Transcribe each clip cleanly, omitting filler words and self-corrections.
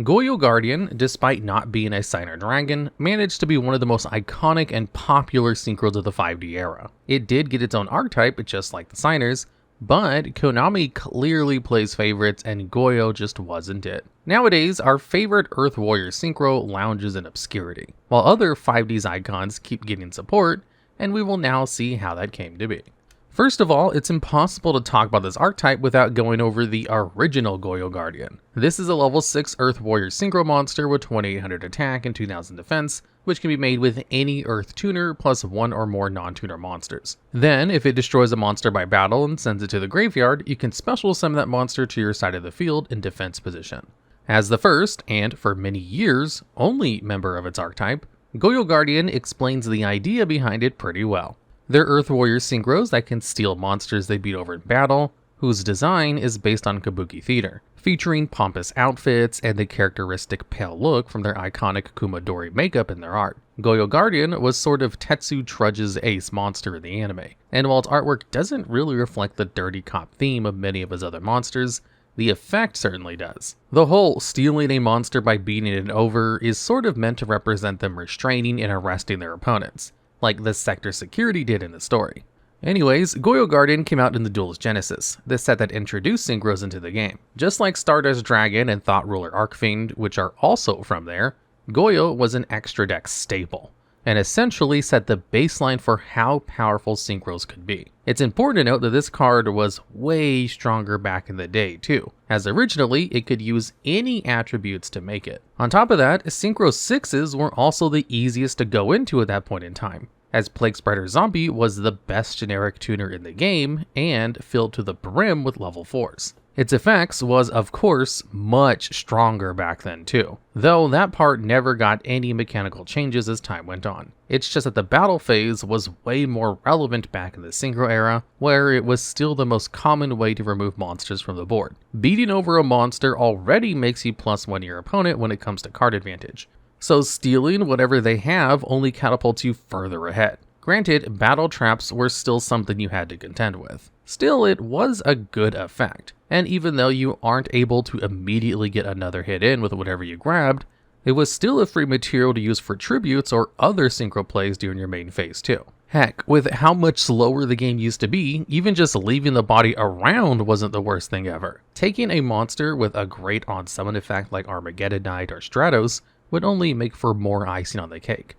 Goyo Guardian, despite not being a signer dragon, managed to be one of the most iconic and popular synchros of the 5D era. It did get its own archetype, just like the signers, but Konami clearly plays favorites and Goyo just wasn't it. Nowadays, our favorite Earth Warrior Synchro lounges in obscurity, while other 5D's icons keep getting support, and we will now see how that came to be. First of all, it's impossible to talk about this archetype without going over the original Goyo Guardian. This is a level 6 Earth Warrior Synchro monster with 2800 attack and 2000 defense, which can be made with any Earth tuner plus one or more non-tuner monsters. Then, if it destroys a monster by battle and sends it to the graveyard, you can special summon that monster to your side of the field in defense position. As the first, and for many years, only member of its archetype, Goyo Guardian explains the idea behind it pretty well. They're Earth Warrior Synchros that can steal monsters they beat over in battle, whose design is based on kabuki theater, featuring pompous outfits and the characteristic pale look from their iconic Kumadori makeup in their art. Goyo Guardian was sort of Tetsu Trudge's ace monster in the anime, and while its artwork doesn't really reflect the dirty cop theme of many of his other monsters, the effect certainly does. The whole stealing a monster by beating it over is sort of meant to represent them restraining and arresting their opponents, like the Sector Security did in the story. Anyways, Goyo Guardian came out in the Duel's Genesis, the set that introduced Synchros into the game. Just like Stardust Dragon and Thought Ruler Arcfiend, which are also from there, Goyo was an extra deck staple, and essentially set the baseline for how powerful Synchros could be. It's important to note that this card was way stronger back in the day too, as originally it could use any attributes to make it. On top of that, Synchro 6s were also the easiest to go into at that point in time, as Plague Spreader Zombie was the best generic tuner in the game and filled to the brim with level 4s. Its effects was, of course, much stronger back then too, though that part never got any mechanical changes as time went on. It's just that the battle phase was way more relevant back in the Synchro era, where it was still the most common way to remove monsters from the board. Beating over a monster already makes you +1 your opponent when it comes to card advantage, so stealing whatever they have only catapults you further ahead. Granted, battle traps were still something you had to contend with. Still, it was a good effect, and even though you aren't able to immediately get another hit in with whatever you grabbed, it was still a free material to use for tributes or other synchro plays during your main phase too. Heck, with how much slower the game used to be, even just leaving the body around wasn't the worst thing ever. Taking a monster with a great on-summon effect like Armageddon Knight or Stratos would only make for more icing on the cake.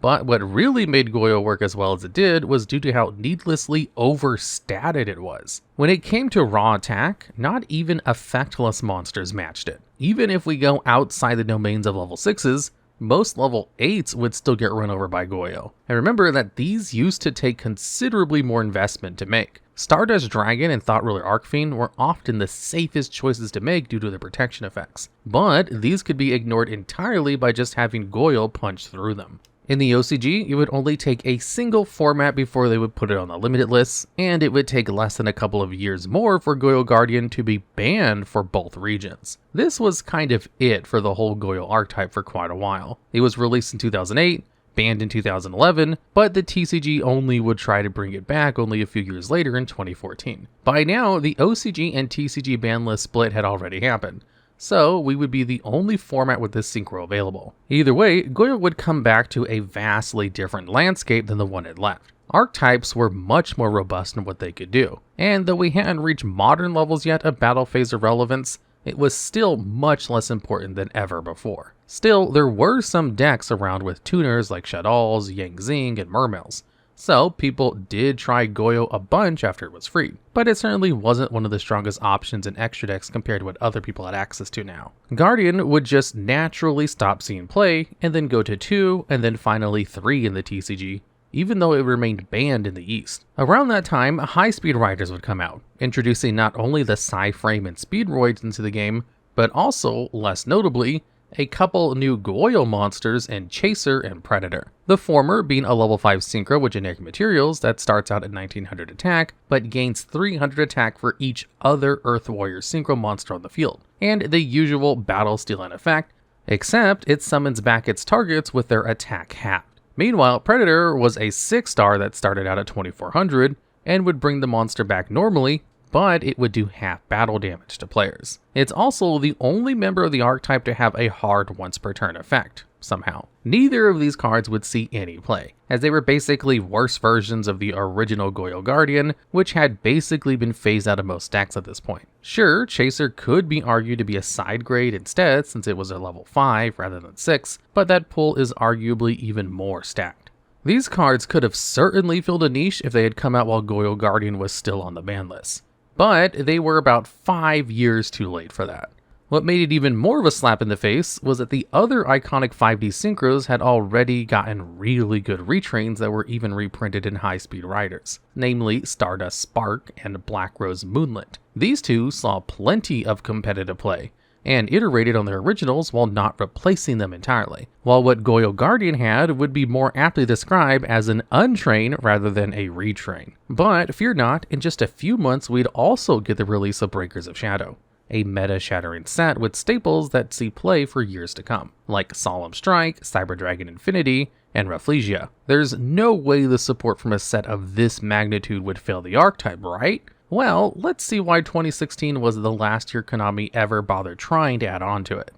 But what really made Goyo work as well as it did was due to how needlessly overstatted it was. When it came to raw attack, not even effectless monsters matched it. Even if we go outside the domains of level 6s, most level 8s would still get run over by Goyo. And remember that these used to take considerably more investment to make. Stardust Dragon and Thought Ruler Arcfiend were often the safest choices to make due to the protection effects, but these could be ignored entirely by just having Goyo punch through them. In the OCG, it would only take a single format before they would put it on the limited list, and it would take less than a couple of years more for Goyo Guardian to be banned for both regions. This was kind of it for the whole Goyo archetype for quite a while. It was released in 2008, banned in 2011, but the TCG only would try to bring it back only a few years later in 2014. By now, the OCG and TCG ban list split had already happened, so we would be the only format with this synchro available. Either way, Goyo would come back to a vastly different landscape than the one it left. Archetypes were much more robust in what they could do, and though we hadn't reached modern levels yet of battle phase of relevance, it was still much less important than ever before. Still, there were some decks around with tuners like Shaddolls, Yang Zing, and Mermails, so people did try Goyo a bunch after it was free, but it certainly wasn't one of the strongest options in extra decks compared to what other people had access to now. Guardian would just naturally stop seeing play, and then go to 2, and then finally 3 in the TCG, even though it remained banned in the East. Around that time, high-speed riders would come out, introducing not only the Psy-Frame and Speedroids into the game, but also, less notably, a couple new Goyo monsters in Chaser and Predator. The former being a level 5 synchro with generic materials that starts out at 1900 attack, but gains 300 attack for each other Earth Warrior synchro monster on the field, and the usual battle stealing effect, except it summons back its targets with their attack halved. Meanwhile, Predator was a 6-star that started out at 2400, and would bring the monster back normally, but it would do half battle damage to players. It's also the only member of the archetype to have a hard once per turn effect, somehow. Neither of these cards would see any play, as they were basically worse versions of the original Goyo Guardian, which had basically been phased out of most stacks at this point. Sure, Chaser could be argued to be a side grade instead since it was a level 5 rather than 6, but that pull is arguably even more stacked. These cards could have certainly filled a niche if they had come out while Goyo Guardian was still on the ban list, but they were about 5 years too late for that. What made it even more of a slap in the face was that the other iconic 5D Synchros had already gotten really good retrains that were even reprinted in high-speed riders, namely Stardust Spark and Black Rose Moonlit. These two saw plenty of competitive play, and iterated on their originals while not replacing them entirely, while what Goyo Guardian had would be more aptly described as an untrain rather than a retrain. But fear not, in just a few months we'd also get the release of Breakers of Shadow, a meta-shattering set with staples that see play for years to come, like Solemn Strike, Cyber Dragon Infinity, and Rafflesia. There's no way the support from a set of this magnitude would fail the archetype, right? Well, let's see why 2016 was the last year Konami ever bothered trying to add on to it.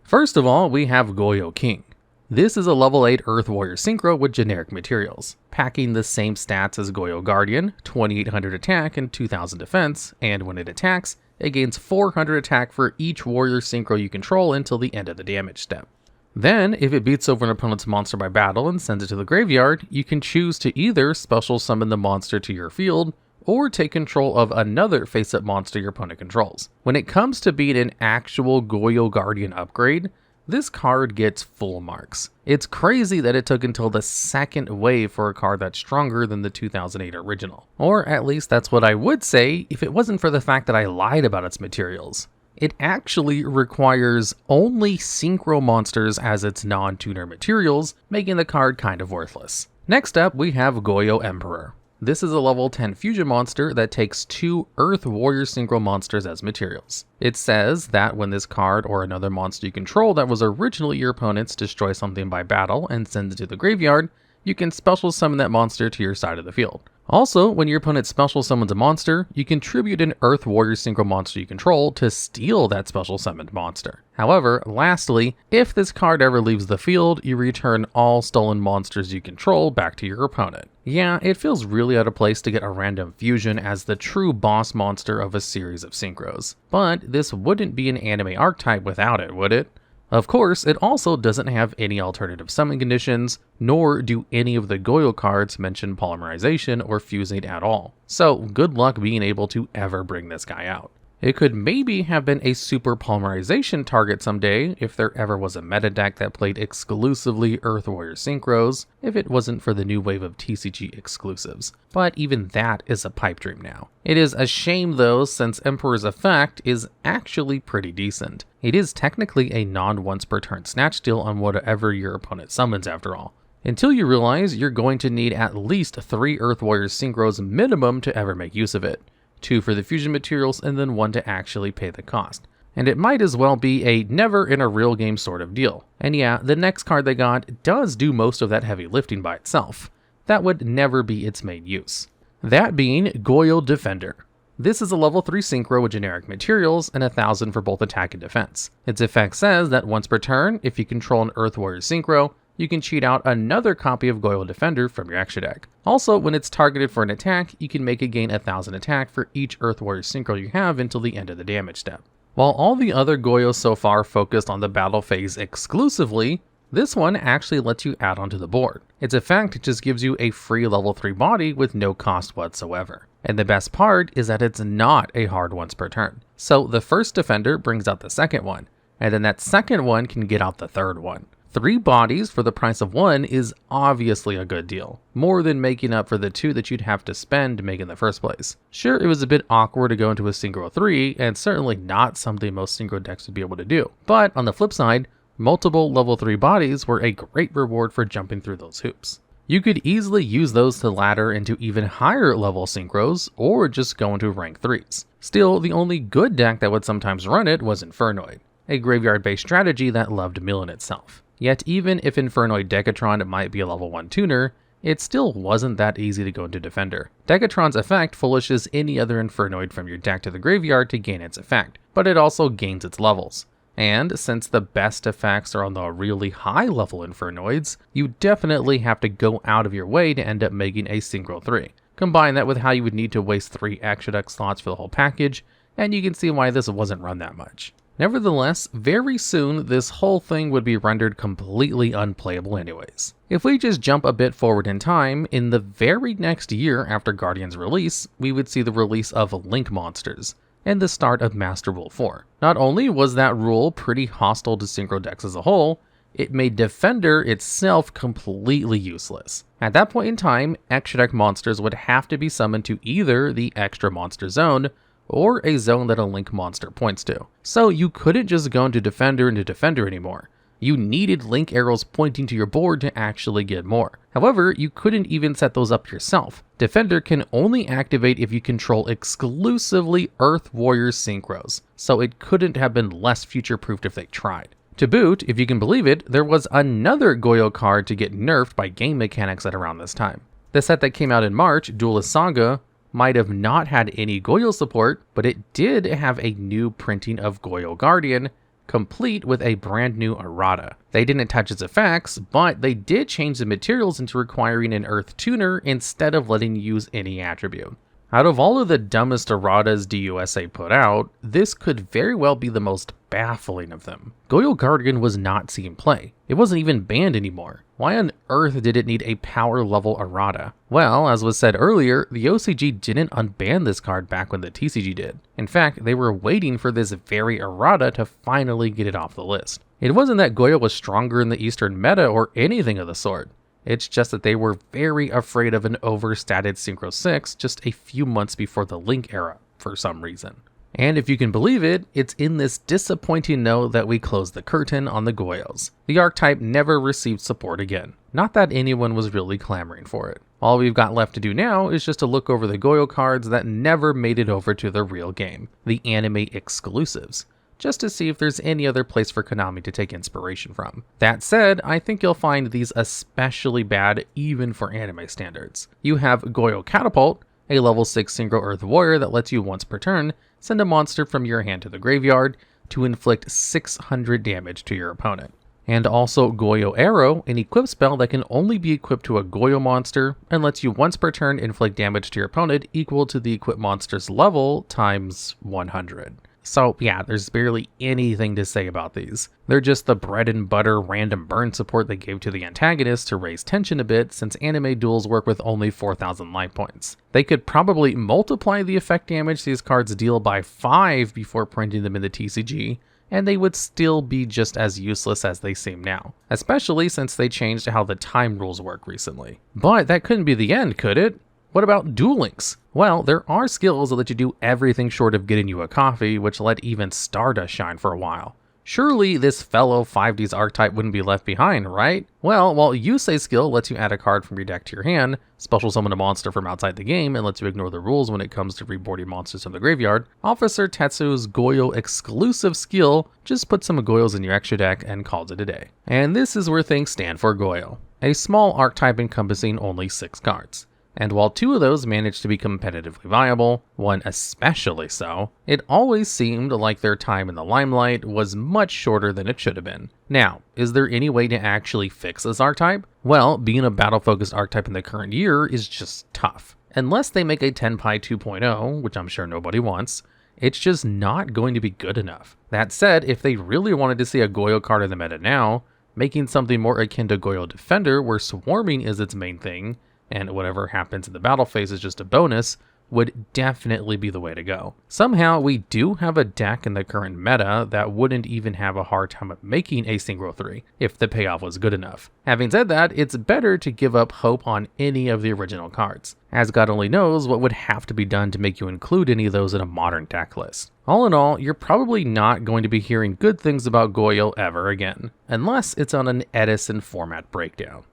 First of all, we have Goyo King. This is a level 8 Earth Warrior Synchro with generic materials, packing the same stats as Goyo Guardian, 2800 attack and 2000 defense, and when it attacks, it gains 400 attack for each warrior synchro you control until the end of the damage step. Then, if it beats over an opponent's monster by battle and sends it to the graveyard, you can choose to either special summon the monster to your field, or take control of another face-up monster your opponent controls. When it comes to being an actual Goyo Guardian upgrade, this card gets full marks. It's crazy that it took until the second wave for a card that's stronger than the 2008 original. Or at least that's what I would say if it wasn't for the fact that I lied about its materials. It actually requires only synchro monsters as its non-tuner materials, making the card kind of worthless. Next up, we have Goyo Emperor. This is a level 10 fusion monster that takes 2 Earth Warrior Synchro monsters as materials. It says that when this card or another monster you control that was originally your opponent's destroys something by battle and sends it to the graveyard, you can special summon that monster to your side of the field. Also, when your opponent special summons a monster, you contribute an Earth Warrior Synchro monster you control to steal that special summoned monster. However, lastly, if this card ever leaves the field, you return all stolen monsters you control back to your opponent. Yeah, it feels really out of place to get a random fusion as the true boss monster of a series of synchros. But this wouldn't be an anime archetype without it, would it? Of course, it also doesn't have any alternative summon conditions, nor do any of the Goyo cards mention polymerization or fusing at all. So good luck being able to ever bring this guy out. It could maybe have been a super polymerization target someday if there ever was a meta deck that played exclusively Earth Warrior Synchros, if it wasn't for the new wave of TCG exclusives. But even that is a pipe dream now. It is a shame though, since Emperor's effect is actually pretty decent. It is technically a non-once per turn snatch steal on whatever your opponent summons after all. Until you realize you're going to need at least 3 Earth Warrior Synchros minimum to ever make use of it. 2 for the fusion materials, and then 1 to actually pay the cost. And it might as well be a never in a real game sort of deal. And yeah, the next card they got does do most of that heavy lifting by itself. That would never be its main use. That being Goyo Defender. This is a level 3 synchro with generic materials and 1000 for both attack and defense. Its effect says that once per turn, if you control an Earth Warrior Synchro, you can cheat out another copy of Goyo Defender from your extra deck. Also, when it's targeted for an attack, you can make it gain 1000 attack for each Earth Warrior Synchro you have until the end of the damage step. While all the other Goyos so far focused on the battle phase exclusively, this one actually lets you add onto the board. Its effect just gives you a free level 3 body with no cost whatsoever. And the best part is that it's not a hard once per turn. So the first defender brings out the second one, and then that second one can get out the third one. 3 bodies for the price of 1 is obviously a good deal, more than making up for the 2 that you'd have to spend to make in the first place. Sure, it was a bit awkward to go into a Synchro 3, and certainly not something most Synchro decks would be able to do. But on the flip side, multiple level 3 bodies were a great reward for jumping through those hoops. You could easily use those to ladder into even higher level Synchros, or just go into rank 3s. Still, the only good deck that would sometimes run it was Infernoid, a graveyard-based strategy that loved milling itself. Yet even if Infernoid Decatron might be a level 1 tuner, it still wasn't that easy to go into Defender. Degatron's effect foolishes any other Infernoid from your deck to the graveyard to gain its effect, but it also gains its levels. And since the best effects are on the really high level Infernoids, you definitely have to go out of your way to end up making a Synchro 3. Combine that with how you would need to waste 3 extra deck slots for the whole package, and you can see why this wasn't run that much. Nevertheless, very soon this whole thing would be rendered completely unplayable anyways. If we just jump a bit forward in time, in the very next year after Guardian's release, we would see the release of Link Monsters, and the start of Master Rule 4. Not only was that rule pretty hostile to Synchro decks as a whole, it made Defender itself completely useless. At that point in time, extra deck monsters would have to be summoned to either the extra monster zone, or a zone that a Link monster points to. So you couldn't just go into Defender anymore. You needed Link arrows pointing to your board to actually get more. However, you couldn't even set those up yourself. Defender can only activate if you control exclusively Earth Warrior Synchros, so it couldn't have been less future-proofed if they tried. To boot, if you can believe it, there was another Goyo card to get nerfed by game mechanics at around this time. The set that came out in March, Duelist Saga, might have not had any Goyo support, but it did have a new printing of Goyo Guardian, complete with a brand new errata. They didn't touch its effects, but they did change the materials into requiring an Earth Tuner instead of letting you use any attribute. Out of all of the dumbest erratas DUSA put out, this could very well be the most baffling of them. Goyo Guardian was not seen play. It wasn't even banned anymore. Why on earth did it need a power level errata? Well, as was said earlier, the OCG didn't unban this card back when the TCG did. In fact, they were waiting for this very errata to finally get it off the list. It wasn't that Goyo was stronger in the Eastern meta or anything of the sort. It's just that they were very afraid of an overstated Synchro 6 just a few months before the Link era, for some reason. And if you can believe it, it's in this disappointing note that we close the curtain on the Goyos. The archetype never received support again. Not that anyone was really clamoring for it. All we've got left to do now is just to look over the Goyo cards that never made it over to the real game, the anime exclusives, just to see if there's any other place for Konami to take inspiration from. That said, I think you'll find these especially bad even for anime standards. You have Goyo Catapult, a level 6 Synchro Earth Warrior that lets you once per turn send a monster from your hand to the graveyard to inflict 600 damage to your opponent. And also Goyo Arrow, an equip spell that can only be equipped to a Goyo monster and lets you once per turn inflict damage to your opponent equal to the equipped monster's level times 100. So yeah, there's barely anything to say about these. They're just the bread and butter random burn support they gave to the antagonist to raise tension a bit, since anime duels work with only 4,000 life points. They could probably multiply the effect damage these cards deal by 5 before printing them in the TCG, and they would still be just as useless as they seem now, especially since they changed how the time rules work recently. But that couldn't be the end, could it? What about Duel Links? Well, there are skills that let you do everything short of getting you a coffee, which let even Stardust shine for a while. Surely this fellow 5D's archetype wouldn't be left behind, right? Well, while Yusei's skill lets you add a card from your deck to your hand, special summon a monster from outside the game, and lets you ignore the rules when it comes to reboarding monsters from the graveyard, Officer Tetsu's Goyo exclusive skill just puts some Goyos in your extra deck and calls it a day. And this is where things stand for Goyo, a small archetype encompassing only 6 cards. And while 2 of those managed to be competitively viable, one especially so, it always seemed like their time in the limelight was much shorter than it should have been. Now, is there any way to actually fix this archetype? Well, being a battle-focused archetype in the current year is just tough. Unless they make a Tenpai 2.0, which I'm sure nobody wants, it's just not going to be good enough. That said, if they really wanted to see a Goyo card in the meta now, making something more akin to Goyo Defender where swarming is its main thing, and whatever happens in the battle phase is just a bonus, would definitely be the way to go. Somehow, we do have a deck in the current meta that wouldn't even have a hard time making a Synchro 3, if the payoff was good enough. Having said that, it's better to give up hope on any of the original cards, as God only knows what would have to be done to make you include any of those in a modern deck list. All in all, you're probably not going to be hearing good things about Goyo ever again, unless it's on an Edison format breakdown.